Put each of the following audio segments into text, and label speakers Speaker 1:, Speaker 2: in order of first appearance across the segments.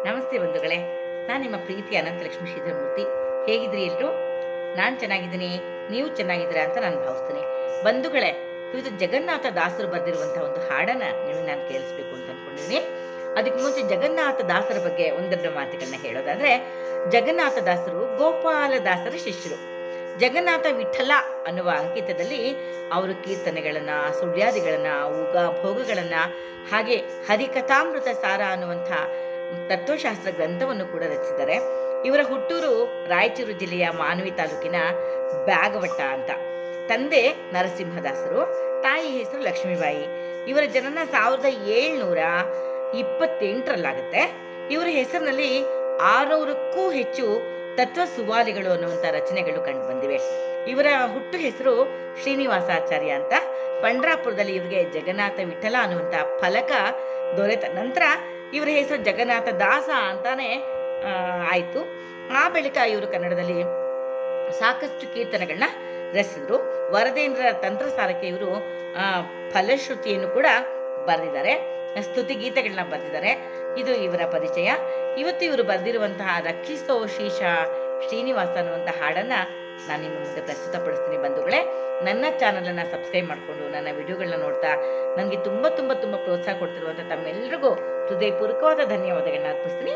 Speaker 1: ನಮಸ್ತೆ ಬಂಧುಗಳೇ, ನಾನು ನಿಮ್ಮ ಪ್ರೀತಿ ಅನಂತಲಕ್ಷ್ಮಿ ಶ್ರೀಧರಮೂರ್ತಿ. ಹೇಗಿದ್ರಿ ಎಲ್ಲರೂ? ನಾನು ಚೆನ್ನಾಗಿದ್ದೀನಿ, ನೀವು ಚೆನ್ನಾಗಿದ್ದೀರಾ ಅಂತ ನಾನು ಭಾವಿಸ್ತೀನಿ. ಬಂಧುಗಳೇ, ಇವತ್ತು ಜಗನ್ನಾಥ ದಾಸರು ಬರೆದಿರುವಂತಹ ಒಂದು ಹಾಡನ್ನು ನಿಮಗೆ ನಾನು ಕೇಳಿಸ್ಬೇಕು ಅಂತ ಅಂದ್ಕೊಂಡಿದ್ದೀನಿ. ಅದಕ್ಕೆ ಮುಂಚೆ ಜಗನ್ನಾಥ ದಾಸರ ಬಗ್ಗೆ ಒಂದೆರಡು ಮಾತುಗಳನ್ನ ಹೇಳೋದಾದರೆ, ಜಗನ್ನಾಥ ದಾಸರು ಗೋಪಾಲ ದಾಸರ ಶಿಷ್ಯರು. ಜಗನ್ನಾಥ ವಿಠಲ ಅನ್ನುವ ಅಂಕಿತದಲ್ಲಿ ಅವರು ಕೀರ್ತನೆಗಳನ್ನು, ಸುಳ್ಯಾದಿಗಳನ್ನು, ಭೋಗಗಳನ್ನು, ಹಾಗೆ ಹರಿಕಥಾಮೃತ ಸಾರ ಅನ್ನುವಂಥ ತತ್ವಶಾಸ್ತ್ರ ಗ್ರಂಥವನ್ನು ಕೂಡ ರಚಿಸಿದ್ದಾರೆ. ಇವರ ಹುಟ್ಟೂರು ರಾಯಚೂರು ಜಿಲ್ಲೆಯ ಮಾನ್ವಿ ತಾಲೂಕಿನ ಬ್ಯಾಗವಟ್ಟ ಅಂತ. ತಂದೆ ನರಸಿಂಹದಾಸರು, ತಾಯಿ ಹೆಸರು ಲಕ್ಷ್ಮೀಬಾಯಿ. ಇವರ ಜನನ 1728ರಲ್ಲಾಗುತ್ತೆ. ಇವರ ಹೆಸರಿನಲ್ಲಿ 600ಕ್ಕೂ ಹೆಚ್ಚು ತತ್ವ ಸುವಾಲಿಗಳು ಅನ್ನುವಂಥ ರಚನೆಗಳು ಕಂಡು ಬಂದಿವೆ. ಇವರ ಹುಟ್ಟು ಹೆಸರು ಶ್ರೀನಿವಾಸಾಚಾರ್ಯ ಅಂತ. ಪಂಡ್ರಾಪುರದಲ್ಲಿ ಇವರಿಗೆ ಜಗನ್ನಾಥ ವಿಠಲ ಅನ್ನುವಂಥ ಫಲಕ ದೊರೆತ ನಂತರ ಇವರ ಹೆಸರು ಜಗನ್ನಾಥ ದಾಸ ಅಂತಾನೆ ಆಯಿತು. ಆ ಬಳಿಕ ಇವರು ಕನ್ನಡದಲ್ಲಿ ಸಾಕಷ್ಟು ಕೀರ್ತನೆಗಳನ್ನ ರಚಿಸಿದ್ರು. ವರದೇಂದ್ರ ತಂತ್ರಸಾರಕ್ಕೆ ಇವರು ಫಲಶ್ರುತಿಯನ್ನು ಕೂಡ ಬರೆದಿದ್ದಾರೆ, ಸ್ತುತಿ ಗೀತೆಗಳನ್ನ ಬರೆದಿದ್ದಾರೆ. ಇದು ಇವರ ಪರಿಚಯ. ಇವತ್ತು ಇವರು ಬರೆದಿರುವಂತಹ ರಕ್ಷಿಸೋ ಶ್ರೀಶ ಶ್ರೀನಿವಾಸ ಅನ್ನುವಂಥ ಹಾಡನ್ನು ನಾನು ನಿಮ್ಮ ಮುಂದೆ ಪ್ರಸ್ತುತಪಡಿಸ್ತೀನಿ. ಬಂಧುಗಳೇ, ನನ್ನ ಚಾನಲನ್ನು ಸಬ್ಸ್ಕ್ರೈಬ್ ಮಾಡಿಕೊಂಡು ನನ್ನ ವಿಡಿಯೋಗಳನ್ನ ನೋಡ್ತಾ ನನಗೆ ತುಂಬ ತುಂಬ ತುಂಬ ಪ್ರೋತ್ಸಾಹ ಕೊಡ್ತಿರುವಂಥ ತಮ್ಮೆಲ್ಲರಿಗೂ ಹೃದಯಪೂರ್ವಕವಾದ ಧನ್ಯವಾದಗಳನ್ನ ಅರ್ಪಿಸ್ತೀನಿ.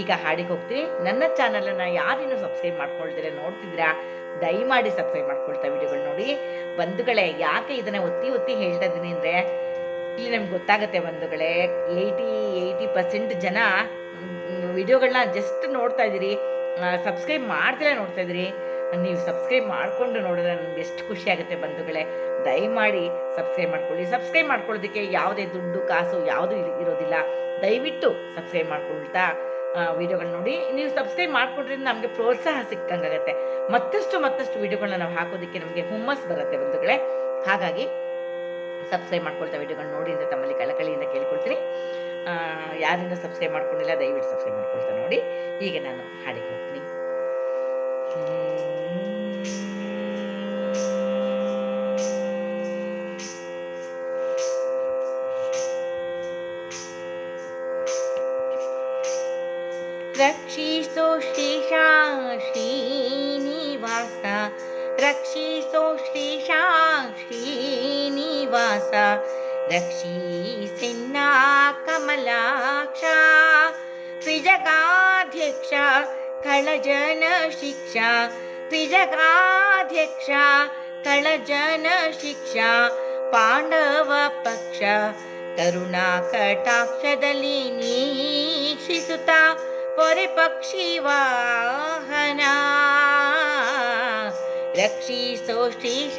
Speaker 1: ಈಗ ಹಾಡಿಗೆ ಹೋಗ್ತೀನಿ. ನನ್ನ ಚಾನಲನ್ನು ಯಾರಿನ್ನೂ ಸಬ್ಸ್ಕ್ರೈಬ್ ಮಾಡ್ಕೊಳ್ತೀರಾ ನೋಡ್ತಿದ್ದೀರಾ, ದಯಮಾಡಿ ಸಬ್ಸ್ಕ್ರೈಬ್ ಮಾಡ್ಕೊಳ್ತಾ ವಿಡಿಯೋಗಳು ನೋಡಿ. ಬಂಧುಗಳೇ, ಯಾಕೆ ಇದನ್ನು ಒತ್ತಿ ಹೇಳ್ತಾ ಇದ್ದೀನಿ ಅಂದರೆ, ಇಲ್ಲಿ ನಮ್ಗೆ ಗೊತ್ತಾಗುತ್ತೆ ಬಂಧುಗಳೇ, 80% ಜನ ವಿಡಿಯೋಗಳನ್ನ ಜಸ್ಟ್ ನೋಡ್ತಾ ಇದ್ದೀರಿ, ಸಬ್ಸ್ಕ್ರೈಬ್ ಮಾಡ್ತಿಲ್ಲ ನೋಡ್ತಾ ಇದ್ದೀರಿ. ನೀವು ಸಬ್ಸ್ಕ್ರೈಬ್ ಮಾಡಿಕೊಂಡು ನೋಡಿದ್ರೆ ನನಗೆ ಎಷ್ಟು ಖುಷಿ ಆಗುತ್ತೆ ಬಂಧುಗಳೇ. ದಯಮಾಡಿ ಸಬ್ಸ್ಕ್ರೈಬ್ ಮಾಡ್ಕೊಳ್ಳಿ. ಸಬ್ಸ್ಕ್ರೈಬ್ ಮಾಡ್ಕೊಳ್ಳೋದಕ್ಕೆ ಯಾವುದೇ ದುಡ್ಡು ಕಾಸು ಯಾವುದೂ ಇರೋದಿಲ್ಲ. ದಯವಿಟ್ಟು ಸಬ್ಸ್ಕ್ರೈಬ್ ಮಾಡ್ಕೊಳ್ತಾ ವಿಡಿಯೋಗಳು ನೋಡಿ. ನೀವು ಸಬ್ಸ್ಕ್ರೈಬ್ ಮಾಡ್ಕೊಂಡ್ರಿಂದ ನಮಗೆ ಪ್ರೋತ್ಸಾಹ ಸಿಕ್ಕಂಗಾಗತ್ತೆ. ಮತ್ತಷ್ಟು ವಿಡಿಯೋಗಳನ್ನ ನಾವು ಹಾಕೋದಕ್ಕೆ ನಮಗೆ ಹುಮ್ಮಸ್ ಬರುತ್ತೆ ಬಂಧುಗಳೇ. ಹಾಗಾಗಿ ಸಬ್ಸ್ಕ್ರೈಬ್ ಮಾಡ್ಕೊಳ್ತಾ ವಿಡಿಯೋಗಳನ್ನ ನೋಡಿ ಅಂತ ತಮ್ಮಲ್ಲಿ ಕಳಕಳಿಯಿಂದ ಕೇಳ್ಕೊಳ್ತೀನಿ. ಯಾರಿಂದ ಸಬ್ಸ್ಕ್ರೈಬ್ ಮಾಡ್ಕೊಂಡಿಲ್ಲ ದಯವಿಟ್ಟು ಸಬ್ಸ್ಕ್ರೈಬ್ ಮಾಡ್ಕೊಳ್ತಾ ನೋಡಿ. ಈಗ ನಾನು ಹಾಡಿಗೆ ಹೋಗ್ತೀನಿ. ರಕ್ಷಿಸೋ ಶ್ರೀಶ ಶ್ರೀನಿವಾಸ, ರಕ್ಷಿಸೋ ಶ್ರೀಶ ಶ್ರೀನಿವಾಸ, ರಕ್ಷಿಸಿನ್ನ ಕಮಲಾಕ್ಷ, ತ್ರಿಜಗಾಧ್ಯಕ್ಷ ಕಳಜನ ಶಿಕ್ಷಾ, ತ್ರಿಜಗಾಧ್ಯಕ್ಷ ಕಳಜನ ಶಿಕ್ಷಾ, ಪಾಂಡವ ಪಕ್ಷ ಕರುಣಾ ಕಟಾಕ್ಷದಲ್ಲಿ ನೀಕ್ಷಿಸುತ್ತ ಪೊರೆ ಪಕ್ಷಿ ವಾಹನ, ರಕ್ಷಿಸೋ ಶ್ರೀಶ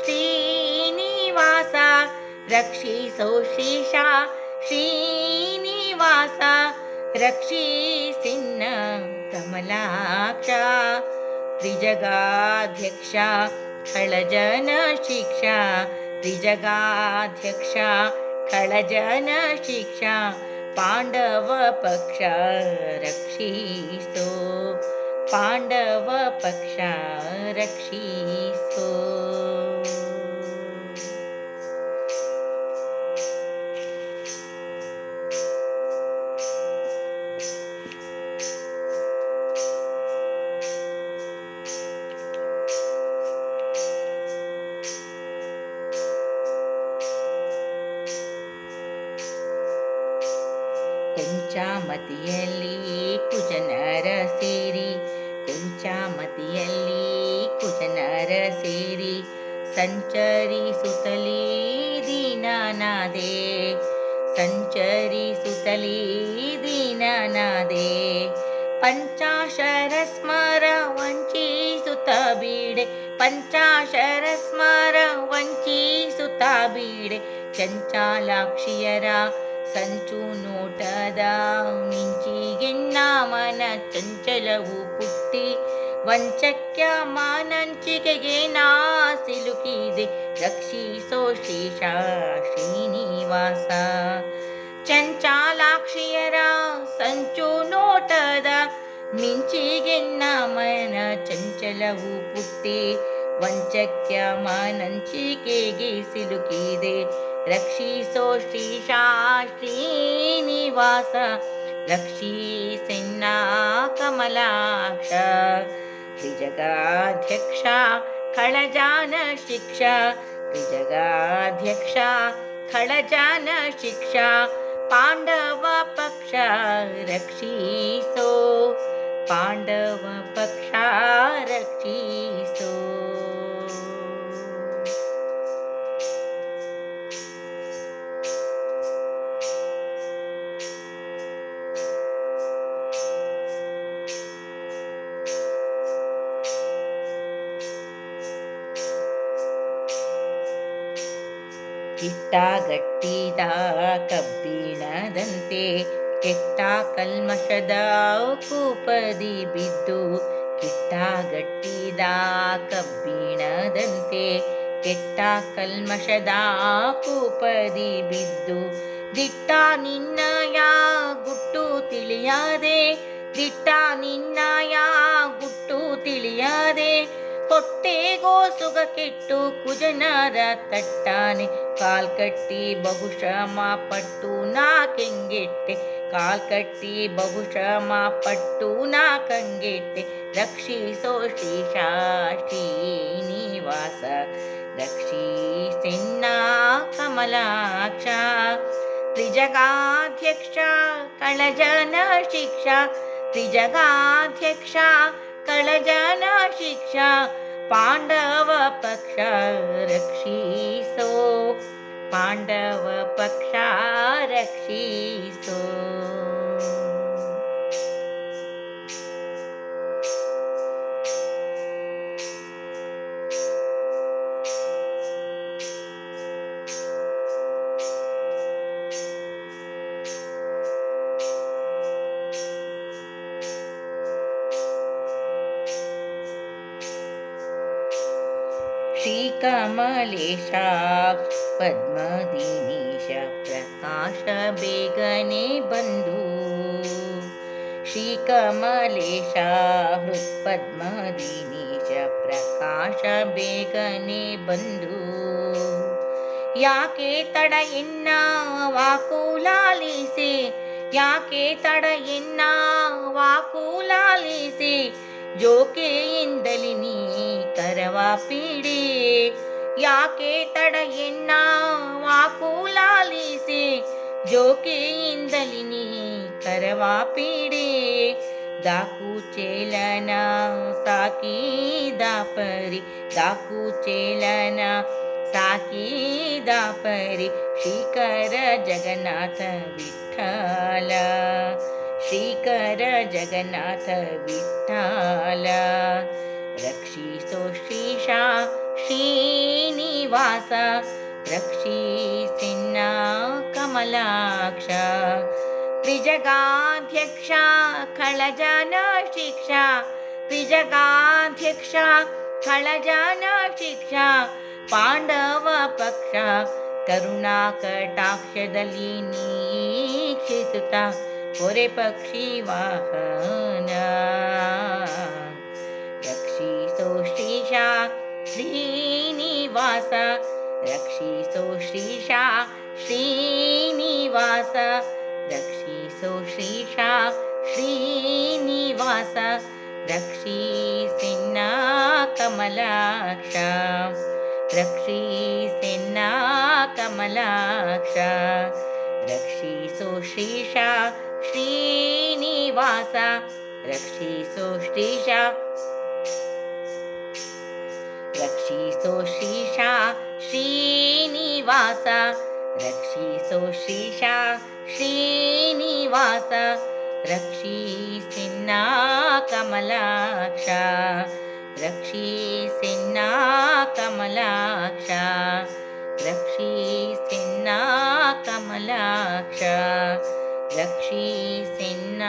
Speaker 1: ಶ್ರೀನಿವಾಸ, ರಕ್ಷಿಸೋ ಶ್ರೀಶ ಶ್ರೀನಿವಾಸ, ರಕ್ಷಿಸಿನ್ನ ಕಮಲಾಕ್ಷ, ತ್ರಿಜಗಾಧ್ಯಕ್ಷ ಕಳಜನ ಶಿಕ್ಷಾ, ತ್ರಿಜಗಾಧ್ಯಕ್ಷ ಕಳಜನ ಶಿಕ್ಷಾ, ಪಾಂಡವ ಪಕ್ಷ ರಕ್ಷಿಸೋ, ಪಾಂಡವ ಪಕ್ಷ ರಕ್ಷಿಸೋ. ಕೊಂಚಾಮತಿಯಲ್ಲಿ ಕುಜನರ ಸೇರಿ, ಕೊಂಚಾಮತಿಯಲ್ಲಿ ಕುಜನರ ಸೇರಿ, ಸಂಚರಿಸುತ್ತಲೇ ದೀನನಾದೆ, ಸಂಚರಿಸುತ್ತಲೇ ದೀನನಾದೆ, ಪಂಚಾಶರ ಸ್ಮರ ವಂಚಿಸುತ್ತ ಬೀಡೆ, ಪಂಚಾಶರ ಸ್ಮರ ವಂಚಿಸುತ್ತ ಬೀಡೆ, ಚಂಚಾಲಾಕ್ಷಿಯರ ಸಂಚು ನೋಟದ ಮಿಂಚಿಗೆನ್ನ ಮನ ಚಂಚಲವು ಪುಟ್ಟಿ, ವಂಚಕ್ಯ ಮಾನಂಚಿಕೆಗೆ ನಾ ಸಿಲುಕಿದೆ, ರಕ್ಷಿಸೋ ಶ್ರೀಶ ಶ್ರೀನಿವಾಸ, ಚಂಚಾಲಾಕ್ಷಿಯರ ಸಂಚು ನೋಟದ ಮಿಂಚಿಗೆನ್ನ ಮನ ಚಂಚಲವು ಪುಟ್ಟಿ, ವಂಚಕ್ಯ ಮಾನಂಚಿಕೆಗೆ ಸಿಲುಕಿದೆ, ರಕ್ಷಿಸೋ ಶ್ರೀಶ ಶ್ರೀನಿವಾಸ, ರಕ್ಷೀಸೆನ್ನ ಕಮಲಾಕ್ಷ. ತ್ರಿಜಗಾಧ್ಯಕ್ಷ ಖಳಜಾನ ಶಿಕ್ಷ, ತ್ರಿಜಗಾಧ್ಯಕ್ಷ ಖಳಜಾನ ಶಿಕ್ಷ, ಪಾಂಡವ ಪಕ್ಷ ರಕ್ಷಿಸೋ, ಪಾಂಡವ ಪಕ್ಷ ರಕ್ಷಿಸೋ. ಕಿಟ್ಟಾಗಟ್ಟಿದ ಕಬ್ಬಿಣದಂತೆ ಕೆಟ್ಟ ಕಲ್ಮಶದ ಕೂಪದಿ ಬಿದ್ದು, ಕಿಟ್ಟಾಗಟ್ಟಿದ ಕಬ್ಬಿಣದಂತೆ ಕೆಟ್ಟ ಕಲ್ಮಶದ ಕೂಪದಿ ಬಿದ್ದು, ದಿಟ್ಟ ನಿನ್ನಯ ಗುಟ್ಟು ತಿಳಿಯದೆ, ದಿಟ್ಟ ನಿನ್ನಯ ಗುಟ್ಟು ತಿಳಿಯದೆ, ಹೊಟ್ಟೆಗೋ ಸುಗ ಕೆಟ್ಟು ಕುಜನರ ತಟ್ಟಾನೆ, ಕಾಲ್ಕಟ್ಟಿ ಬಹುಶ್ರಮ ಪಟ್ಟು ನಾ ಕೆಂಗೆಟ್ಟೆ, ಕಾಲ್ಕಟ್ಟಿ ಬಹುಶ್ರಮ ಪಟ್ಟು ನಾ ಕಂಗೆಟ್ಟೆ. ರಕ್ಷಿಸೋ ಶ್ರೀಶ ಶ್ರೀನಿವಾಸ, ರಕ್ಷಿಸೆನ್ನ ಕಮಲಾಕ್ಷ. ತ್ರಿಜಗಾಧ್ಯಕ್ಷ ಕಳಜನ ಶಿಕ್ಷ, ತ್ರಿಜಗಾಧ್ಯಕ್ಷ ಕಳಜನ ಶಿಕ್ಷ, ಪಾಂಡವ ಪಕ್ಷ ರಕ್ಷಿಸೋ, ಪಾಂಡವ ಪಕ್ಷ ರಕ್ಷಿಸೋ. ಶ್ರೀಕಮಲೇಶ ಪದ್ಮದಿನೀಶ ಪ್ರಕಾಶ ಬೇಗನೆ ಬಂದು, ಶ್ರೀಕಮಲೇಶ ಹೃತ್ಪದ್ಮದಿನೀಶ ಪ್ರಕಾಶ ಬೇಗನೆ ಬಂದು, ಯಾಕೆ ತಡ ಎನ್ನ ವಾಕುಲಾಲಿಸಿ, ಯಾಕೆ ತಡ ಎನ್ನ ವಾಕುಲಾಲಿಸಿ, ಜೋಕೆಯಿಂದಲಿ ನೀ ಕರವ ಪೀಡೆ, ಯಾಕೆ ತಡ ಎನ್ನ ವಾಕುಲಾಲಿಸಿ, ಜೋಕೆಯಿಂದಲಿ ನೀ ಕರವ ಪೀಡೆ. ದಾಕು ಚೇಲನ ಸಾಕಿದ ಪರಿ, ದಾಕು ಚೇಲನ ಸಾಕಿದ ಪರಿ, ಶ್ರೀಕರ ಜಗನ್ನಾಥ ವಿಠಲ, ಶ್ರೀಕರ ಜಗನ್ನಾಥ ವಿಠಲ. ರಕ್ಷಿಸೋ ಶ್ರೀಶ ಶ್ರೀನಿವಾಸ, ರಕ್ಷಿಸೆನ್ನ ಕಮಲಾಕ್ಷ. ತ್ರಿಜಗಾಧ್ಯಕ್ಷ ಖಳಜನ ಶಿಕ್ಷ, ತ್ರಿಜಗಾಧ್ಯಕ್ಷ ಖಳಜನ ಶಿಕ್ಷ, ಪಾಂಡವ ಪಕ್ಷ ಕರುಣಾ ಕಟಾಕ್ಷದಲ್ಲಿ ನೀಕ್ಷಿಸುತ್ತ, ಹೊರೆ ಪಕ್ಷಿ ವಾಹನ. ರಕ್ಷಿಸೋ ಶ್ರೀಶ ಶ್ರೀನಿವಾಸ, ರಕ್ಷಿಸೋ ಶ್ರೀಶ ಶ್ರೀನಿವಾಸ, ರಕ್ಷಿಸೋ ಶ್ರೀಶ ಶ್ರೀನಿವಾಸ, ರಕ್ಷಿಸೆನ್ನ ಕಮಲಾಕ್ಷ, ರಕ್ಷಿಸೆನ್ನ ಕಮಲಾಕ್ಷ. ರಕ್ಷಿಸೋ ಶ್ರೀಶ ಶ್ರೀನಿವಾಸ, ರಕ್ಷಿಸೋ ಶ್ರೀಶ, ರಕ್ಷಿಸೋ ಶ್ರೀಶ ಶ್ರೀನಿವಾಸ, ರಕ್ಷಿಸೋ ಶ್ರೀಶ ಶ್ರೀನಿವಾಸ, ರಕ್ಷಿಸೆನ್ನ ಕಮಲಾಕ್ಷ, ರಕ್ಷಿಸೆನ್ನ ಕಮಲಾಕ್ಷ, ರಕ್ಷಿಸೆನ್ನ ಕಮಲಾಕ್ಷ, ರಕ್ಷಿಸೆನ್ನ